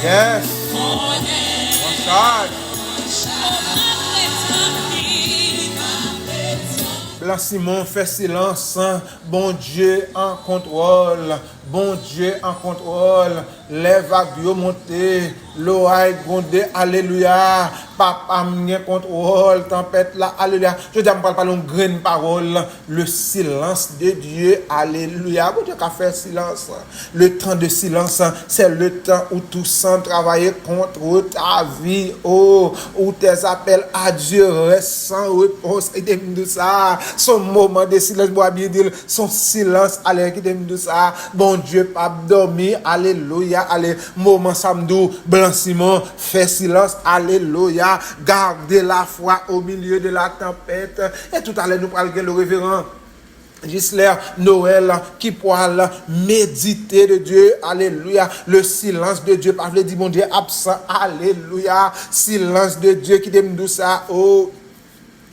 Yes. One shot. Blanc Simon fait silence. Bon Dieu en contrôle. Bon Dieu en contrôle. Les vagues montées. L'eau a grondé. Alléluia. Papa m'en contrôle. Tempête là. Alléluia. Je dis, je ne parle pas d'une grande parole. Le silence de Dieu. Alléluia. Bon Dieu qui a fait silence. Le temps de silence, c'est le temps où tout sans travailler contre ta vie. Oh, où tes appels à Dieu restent sans réponse. Et de ça. Son moment de silence, moi bien dire, son silence, allez, qui de ça. Bon Dieu, pas dormir. Alléluia. Allez, moment samedi, Blanc Simon, fait silence. Alléluia. Gardez la foi au milieu de la tempête. Et tout à l'heure, nous parlons le révérend Gisler Noël qui pourra méditer de Dieu. Alléluia. Le silence de Dieu. Pas dire bon Dieu absent. Alléluia. Silence de Dieu qui dit ça. Oh.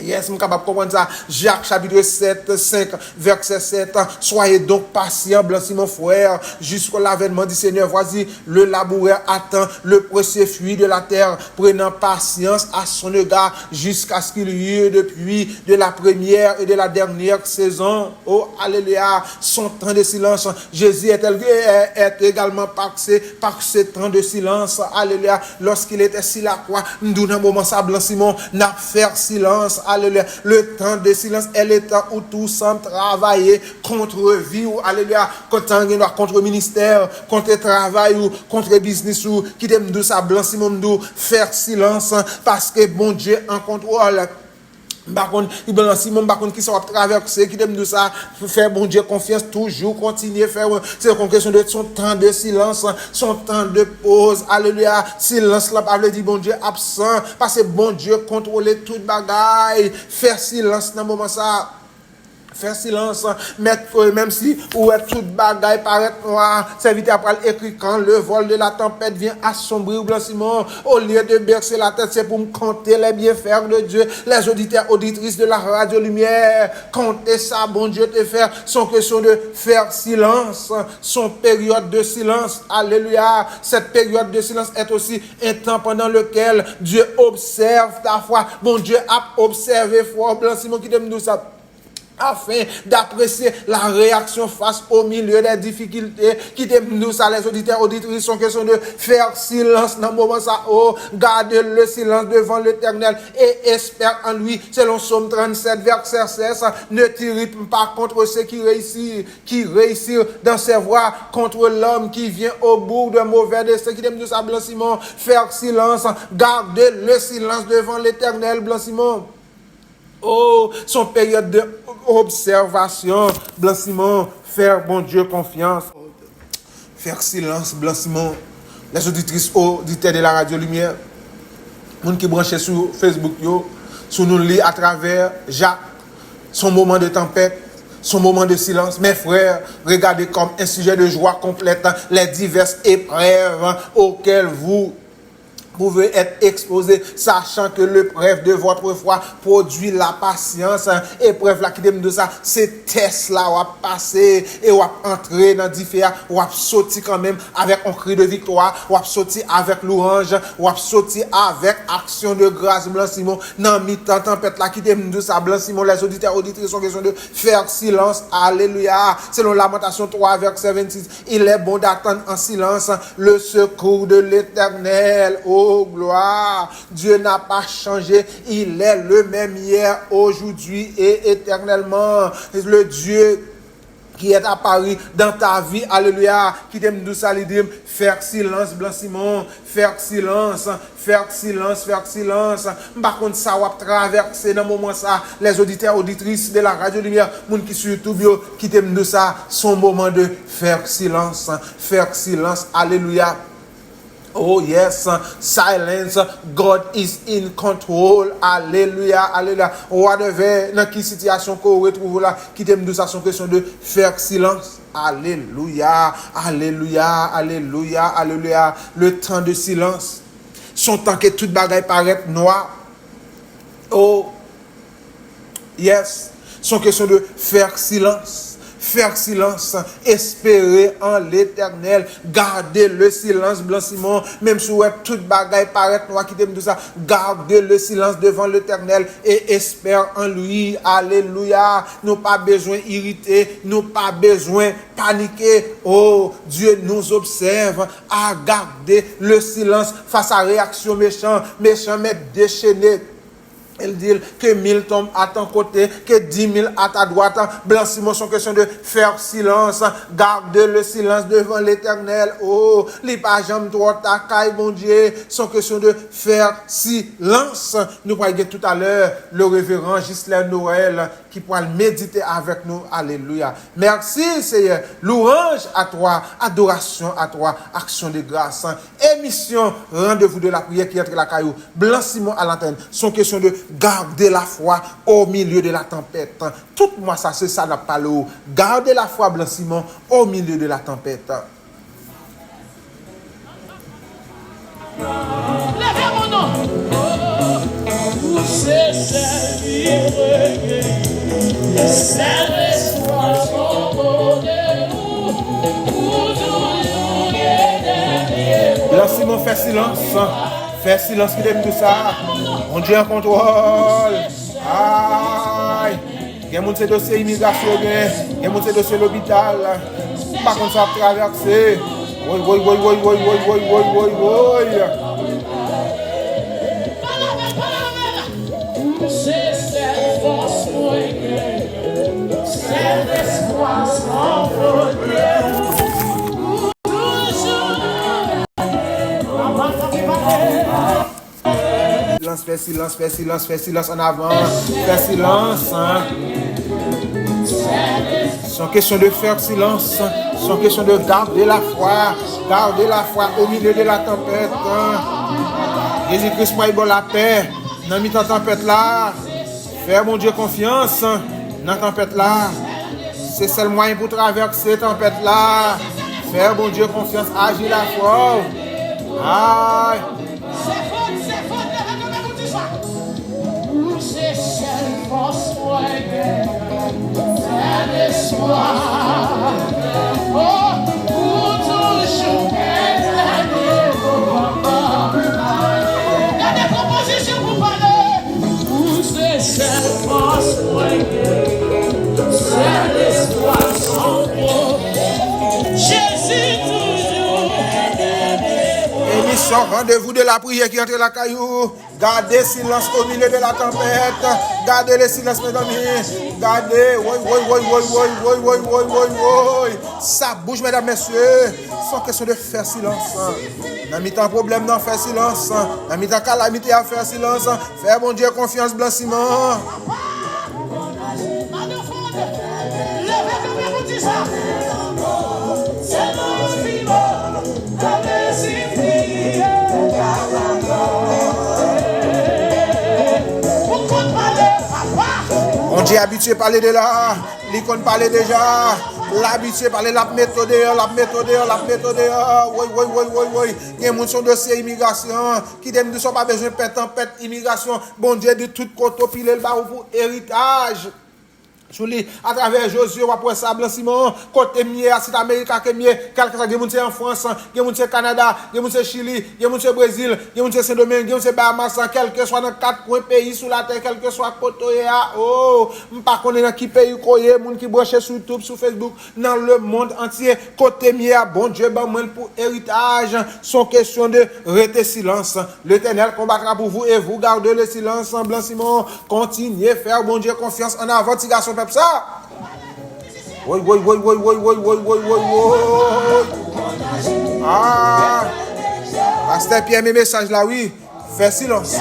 Yes, je suis capable de comprendre ça. Jacques chapitre 7, 5, verset 7. Soyez donc patients, Blanc Simon frère, jusqu'au l'avènement du Seigneur. Voici, le laboureur attend le précieux fruit de la terre, prenant patience à son égard jusqu'à ce qu'il y ait depuis de la première et de la dernière saison. Oh, alléluia. Son temps de silence. Jésus est également passé par ce temps de silence. Alléluia. Lorsqu'il était sur la croix, nous, dans un moment, ça, Blanc Simon n'a fait silence. Alléluia. Le temps de silence est le temps où tout semble travailler contre vie ou alléluia. Contre ministère, contre travail ou contre business ou qui t'aime de ça Blanc Simon faire silence parce que bon Dieu en contrôle. Par contre, Blanc Simon, par contre, qui sont traversés, qui t'aime de ça, faire bon Dieu confiance, toujours continuer faire, c'est une question de son temps de silence, son temps de pause, alléluia, silence, là, Pablo dit bon Dieu absent, parce que bon Dieu contrôler toute bagaille, faire silence dans le moment ça. Faire silence, même si où est toute bagaille paraît noir, c'est vite après écrit quand le vol de la tempête vient assombrir Blanc Simon, au lieu de bercer la tête, c'est pour me compter les bienfaits de Dieu. Les auditeurs, auditrices de la radio lumière, comptez ça, bon Dieu te faire, son question de faire silence, son période de silence, alléluia. Cette période de silence est aussi un temps pendant lequel Dieu observe ta foi. Bon Dieu a observé foi, Blanc Simon qui donne nous ça. Afin d'apprécier la réaction face au milieu des difficultés qui nous ça les auditeurs auditrices sont question de faire silence dans le moment ça oh garder le silence devant l'Éternel et espère en lui selon Psaume 37 verset 16 ne t'irrite pas contre ceux qui réussissent dans ses voies contre l'homme qui vient au bout de mauvais destin qui nous ça Blanc Simon faire silence garder le silence devant l'Éternel Blanc Simon. Oh, son période d'observation, Blanc Simon, faire bon Dieu confiance, faire silence, Blanc Simon, les auditrices auditeurs de la radio lumière, les gens qui branchent sur Facebook, sur nous lit à travers Jacques, son moment de tempête, son moment de silence. Mes frères, regardez comme un sujet de joie complète les diverses épreuves auxquelles vous pouvez être exposé, sachant que l'épreuve de votre foi produit la patience. Épreuve là qui donne de ça, c'est test là on va passer et on va entrer dans différents, on va sortir quand même avec un cri de victoire, on va sortir avec louange, on va sortir avec action de grâce. Blanc Simon, dans mi-temps tempête là qui donne de ça, Blanc Simon, les auditeurs auditrices sont question de faire silence. Alléluia. Selon Lamentation 3 verset 26, il est bon d'attendre en silence le secours de l'Éternel. Oh gloire, Dieu n'a pas changé, il est le même hier, aujourd'hui et éternellement. Le Dieu qui est apparu dans ta vie, alléluia, qui t'aime nous saluer, faire silence, Blanc Simon, faire silence, faire silence, faire silence. Par contre, ça va traverser dans le moment ça, les auditeurs, auditrices de la radio lumière, moun qui sur YouTube, qui t'aime nous ça, son moment de faire silence, alléluia. Oh yes, silence, God is in control, alléluia, alléluia. Whatever, dans quelle situation qu'on retrouve là, qui t'aime de ça, son question de faire silence, alléluia, alléluia, alléluia, alléluia. Le temps de silence, son temps que toute bagaille paraît noir. Oh yes, son question de faire silence. faire silence, espérer en l'Éternel, garder le silence, Blanc Simon, même si toute bagaille paraît noir qui t'aime tout ça, garder le silence devant l'Éternel et espère en lui. Alléluia. Nous pas besoin irriter, nous pas besoin paniquer. Oh, Dieu nous observe à garder le silence face à réaction méchant mais déchaîné. Il dit que 1000 tombent à ton côté, que 10 000 à ta droite. Blanc Simon, son question de faire silence. Garde le silence devant l'Éternel. Oh, les pas jamais trop ta caille, mon Dieu. Son question de faire silence. Nous pourrons tout à l'heure le révérend Ghislain Noël qui pourra méditer avec nous. Alléluia. Merci Seigneur. Louange à toi, adoration à toi, action de grâce. Émission, rendez-vous de la prière qui entre la caillou. Blanc Simon à l'antenne. Son question de garder la foi au milieu de la tempête. Tout moi ça c'est ça n'a pas l'eau. Garder la foi, Blanc Simon, au milieu de la tempête. Levez mon nom. Vous c'est servir. Blanc Simon fait silence. Fais silence qui aime tout ça. On Dieu en contrôle. Aïe. Il y a mon dossier immigration, il y a mon dossier l'hôpital. Par contre, ça a traversé. Oui. Fais silence en avant. Fais silence. Hein. C'est une question de faire silence. C'est une question de garder la foi. Garder la foi au milieu de la tempête. Hein. Jésus-Christ m'a donné la paix. Dans la tempête là. Faire mon Dieu confiance. Dans la tempête là. C'est seul moyen pour traverser la tempête là. Faire mon Dieu confiance. Agir la foi. Aïe. Émission rendez-vous de la prière qui entre la caillou. Gardez silence au milieu de la tempête. Gardez le silence, mes amis. Gardez. Oui. Ça bouge, mesdames, messieurs. Sans question de faire silence. Dans mi-temps problème, non, faire silence. Dans mi-temps calamité, à faire silence. Faire mon Dieu confiance, Blanc Simon. On dit habitué à parler de là, l'icône parlait déjà, l'habitué à parler la méthode. Oui. Il y a des gens dossier immigration qui ne sont pas besoin de tempête immigration. Bon Dieu, de tout côté, pile le barreau pour héritage. À travers Josué, après ça, Blanc Simon, côté mieux, c'est l'Amérique qui est mieux, quelque chose, il y a des gens en France, il y a des gens au Canada, il y a des gens au Chili, il y a des gens au Brésil, il y a des gens au Saint-Domingue, il y a des gens au Bahamas, quel que soit dans 4 coins pays sur la terre, quel que soit côté, oh, je ne sais pas dans qui pays, il y a des gens qui branchent sur YouTube, sur Facebook, dans le monde entier, côté mieux, bon Dieu, pour héritage, sont question de rester silence. L'Éternel combattra pour vous et vous gardez le silence, Blanc Simon, continuez à faire, bon Dieu, confiance en avant, garçon. Ça. Oui. Ah. Pasteur Pierre, mes messages là, oui. Fais silence.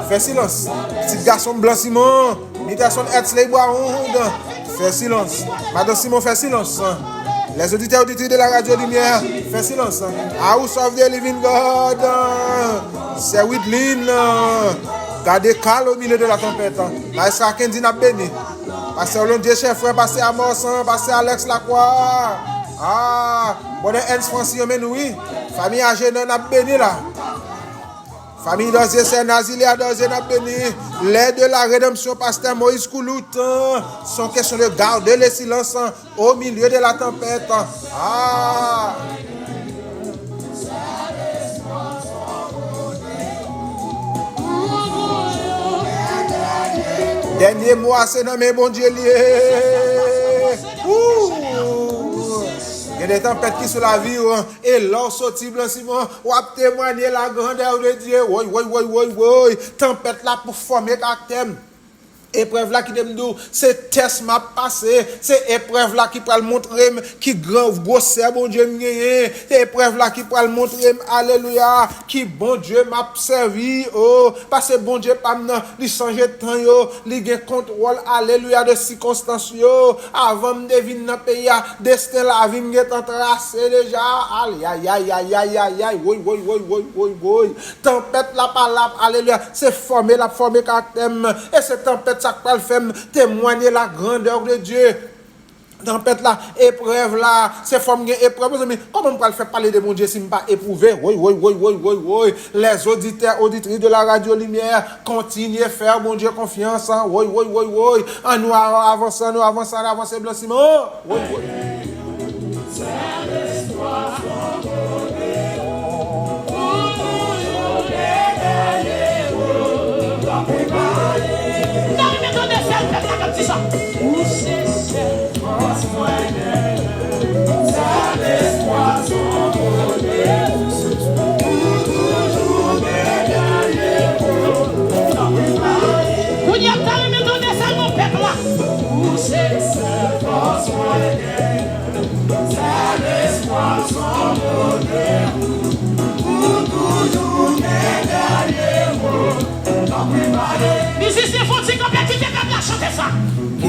Petit garçon Blanc Simon, imitation Etzley Boahound. Fais silence. Madame Simon, fais silence. Les auditeurs de la radio Lumière, fais silence. House of the Living God. C'est Whitlin. Gardez calme au milieu de la tempête. Là, ça Kendi n'a béni. Passez au long de chef frère, passez à Morsan, passez à Alex Lacroix. Ah, bon, Hans Francis, oui. Famille âgée, non, n'a béni là. Famille d'Ancien Saint Nazilia d'Ancien béni. L'aide de la rédemption, pasteur Moïse Kouloutan. Sont question de garder le silence au milieu de la tempête. Ah! Dernier mois, c'est dans mes bon Dieu lié. Il y a des tempêtes qui sont la vie, et l'or sorti blanchiment, ou à témoigner la grandeur de Dieu. Oui. Tempête là pour former caractère. Épreuve là qui t'aime nous, c'est test m'a passé, c'est épreuve là qui peut montrer qui grand grosseur bon Dieu m'gagné, c'est épreuve là qui peut montrer alléluia qui bon Dieu m'a servi oh parce que bon Dieu pas maintenant il changer de temps yo, il gain contrôle alléluia de circonstances yo avant me devine dans pays destin la vie m'est tracé déjà aïe oui tempête là par là alléluia c'est former caractère et cette tempête ça peut le faire témoigner la grandeur de Dieu. Tempête là, épreuve là, c'est forme épreuve. Mais comment on peut le faire parler de mon Dieu si je ne pas éprouvé? Oui. Les auditeurs, auditrices de la radio Lumière, continuez à faire mon Dieu confiance. Oui. En nous avançons, blanchiment. Oui.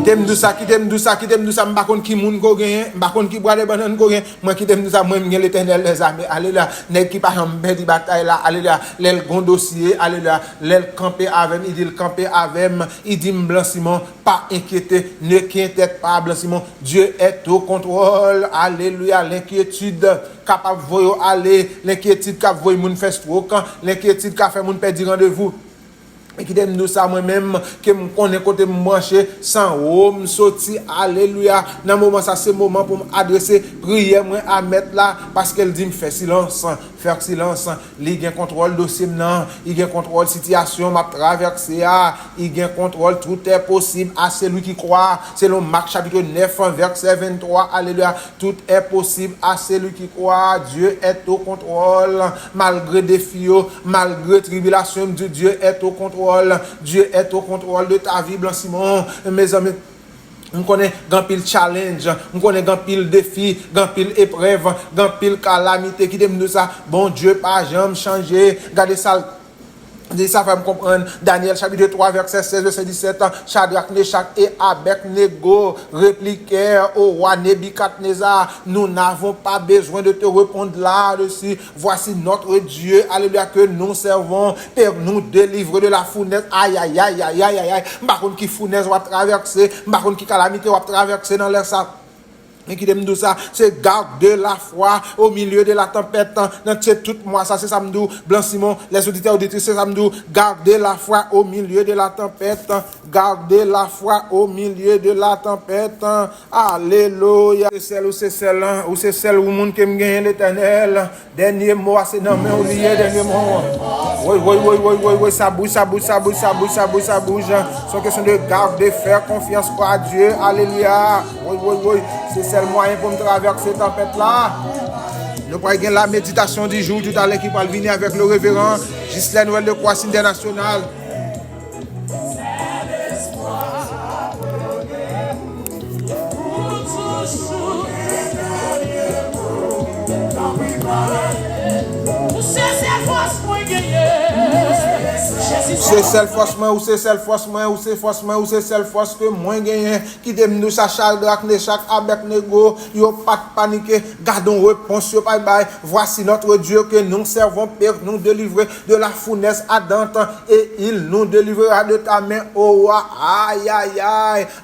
Qui t'aime douça, m'pa konn qui moun ko gen, m'pa konn qui boit des bananes ko gen, moi qui t'aime douça, moi m'gen l'Éternel les armées. Alléluia, nèg qui pas perdre bataille là, alléluia, l'el gon dossier, alléluia, l'el camper avec, il dit le camper avec, il dit blanchiment, pas inquiéter, ne t'inquiète pas blanchiment, Dieu est au contrôle. Alléluia, l'inquiétude capable voyo aller, l'inquiétude capable voyo moun faire stroke, l'inquiétude capable faire moun perdre rendez-vous. Et qui t'aime nous ça moi-même que me connais côté marcher sans homme sorti alléluia dans moment ça c'est moment pour m'adresser prière moi à mettre là parce qu'elle dit me faire silence il gain contrôle dossier nan il gain contrôle situation m'a traverser il gain contrôle tout est possible à celui qui croit selon Marc chapitre 9 verset 23 alléluia tout est possible à celui qui croit. Dieu est au contrôle malgré défis malgré tribulation Dieu est au contrôle. Dieu est au contrôle de ta vie, Blanc-Simon. Mes amis, on connaît grand pile challenge, on connaît grand pile défi, grand pile épreuve, grand pile calamité qui nous ça. Bon Dieu, pas jamais changer. Regardez ça. Ça fait me comprendre. Daniel chapitre 3 verset 16 verset 17. Shadrach, Meshach et Abednego répliquèrent au roi Nebuchadnezzar, nous n'avons pas besoin de te répondre là-dessus. Voici notre Dieu, alléluia, que nous servons pour nous délivrer de la fournaise. Aïe. Par contre qui fournaise va traverser, par contre qui calamité va traverser dans l'air ça. Et qui aime tout ça, c'est garder la foi au milieu de la tempête. Dans tout mois, ça c'est samedi. Blanc-Simon, les auditeurs auditrices, c'est samedi. Garder la foi au milieu de la tempête. Garder la foi au milieu de la tempête. Alléluia. C'est celle où monde qui me gagne l'Éternel. Dernier mot, c'est dans mes oubliés, dernier mot. Oui, ça bouge. C'est question de garder, faire confiance à Dieu. Alléluia. Oui. C'est le moyen pour me traverser cette tempête-là. Nous pourrons gagner la méditation du jour tout à l'heure qui va venir avec le révérend Ghislain Noël de Croix International. C'est celle force que moi gagne qui dem nous ça Shadrach, Meshach, Abednego, yo pas paniquer, gardons réponse yo bye. Voici notre Dieu que nous servons pour nous délivrer de la fournaise ardente et il nous délivrera de ta main ô roi. Aïe.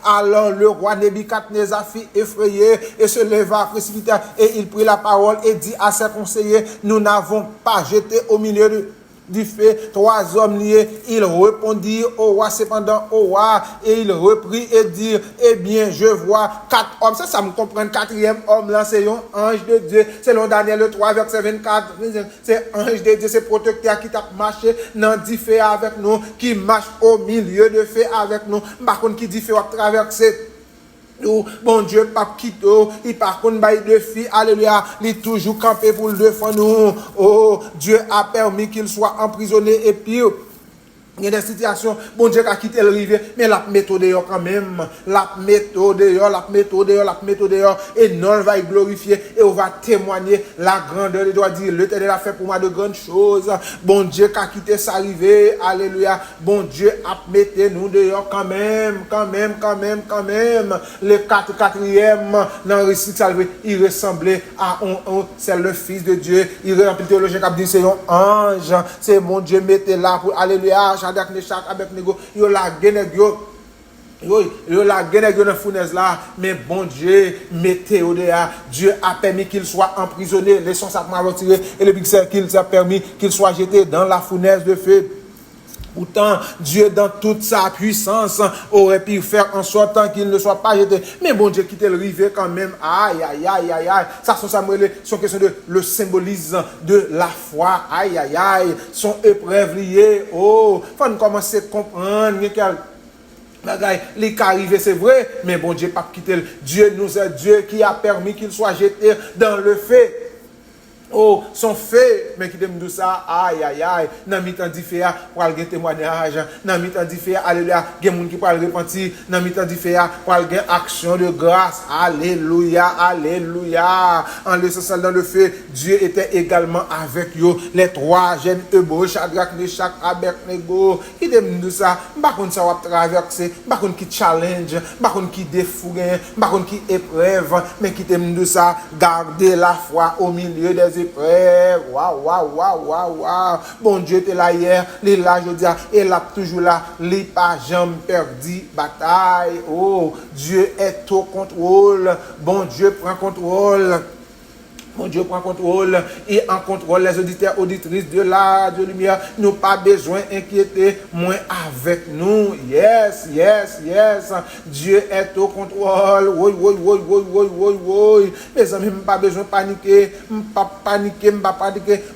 Alors le roi Nebuchadnezzar fit effrayé et se leva précipitamment et il prit la parole et dit à ses conseillers, nous n'avons pas jeté au milieu de du feu. 3 hommes liés, il répondit au roi cependant au roi, et il reprit et dit, eh bien, je vois 4 hommes. Ça me comprend. 4e homme là, c'est un ange de Dieu. Selon Daniel 3, verset 24, c'est ange de Dieu, c'est protecteur qui t'a marché dans du feu avec nous, qui marche au milieu de feu avec nous. Par contre, qui dit feu à traverser. Bon Dieu, pas quitte, il par contre, bail de filles, alléluia, il est toujours campé pour le défendre nous. Oh, Dieu a permis qu'il soit emprisonné et pire. Il y a des situations, bon Dieu a quitté le rivière, mais la méthode dehors quand même. La méthode dehors, et non, on va y glorifier, et on va témoigner la grandeur de Dieu. Dire, l'Éternel a fait pour moi de grandes choses. Bon Dieu a quitté sa rivière, alléluia. Bon Dieu a mis nous dehors quand même. Le 4e, dans le récit salvé, il ressemblait à c'est le Fils de Dieu. Il remplit le théologien qui a dit, c'est un ange. C'est mon Dieu, mettez là pour, alléluia. Avec nego, yo la genegyo. Yo la genegyo dans fournaise là, mais bon Dieu, mettez au dehors. Dieu a permis qu'il soit emprisonné, les sons sacrement retirés, et le big qu'il a permis qu'il soit jeté dans la fournaise de feu. Pourtant, Dieu, dans toute sa puissance, aurait pu faire en sorte qu'il ne soit pas jeté. Mais bon Dieu, quitte le rivière quand même. Aïe. Ça, sont question de le symbolisme de la foi. Aïe. Son épreuve liée. Oh, faut nous commencer à comprendre. Les cas arrivés, c'est vrai, mais bon Dieu, pas quitter. Dieu nous est Dieu qui a permis qu'il soit jeté dans le feu. Oh, son fait, mais qui t'aime tout ça, aïe, dans mi-temps du fait, pour aller témoignage, dans mi-temps du fait, alléluia, il y a des gens qui parlent repentir, dans mi-temps du fait, pour aller action de grâce, alléluia, en l'essentiel dans le fait, Dieu était également avec eux, les 3 jeunes Hébreux, Shadrach, Meshach, Abednego, qui t'aime tout ça, par contre ça va traverser, par contre qui challenge, par contre qui défougue, par contre qui épreuve, mais qui t'aime tout ça, garder la foi au milieu des épreuves. Waouh. Bon Dieu était là hier, il est là aujourd'hui, et là toujours là, il n'est pas jamais perdu bataille. Oh, Dieu est au contrôle. Bon Dieu prend contrôle. Mon Dieu prend contrôle et en contrôle les auditeurs, auditrices de la de lumière. Nous pas besoin d'inquiéter, moins avec nous. Yes. Dieu est au contrôle. Oui. Mes amis, pas besoin de paniquer. Pas paniquer.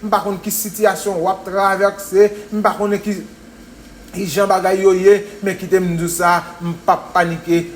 Par contre, qui situation on va traverser. Par contre, qui Jean bagay yoye, mais qui t'aime de ça, pas paniquer,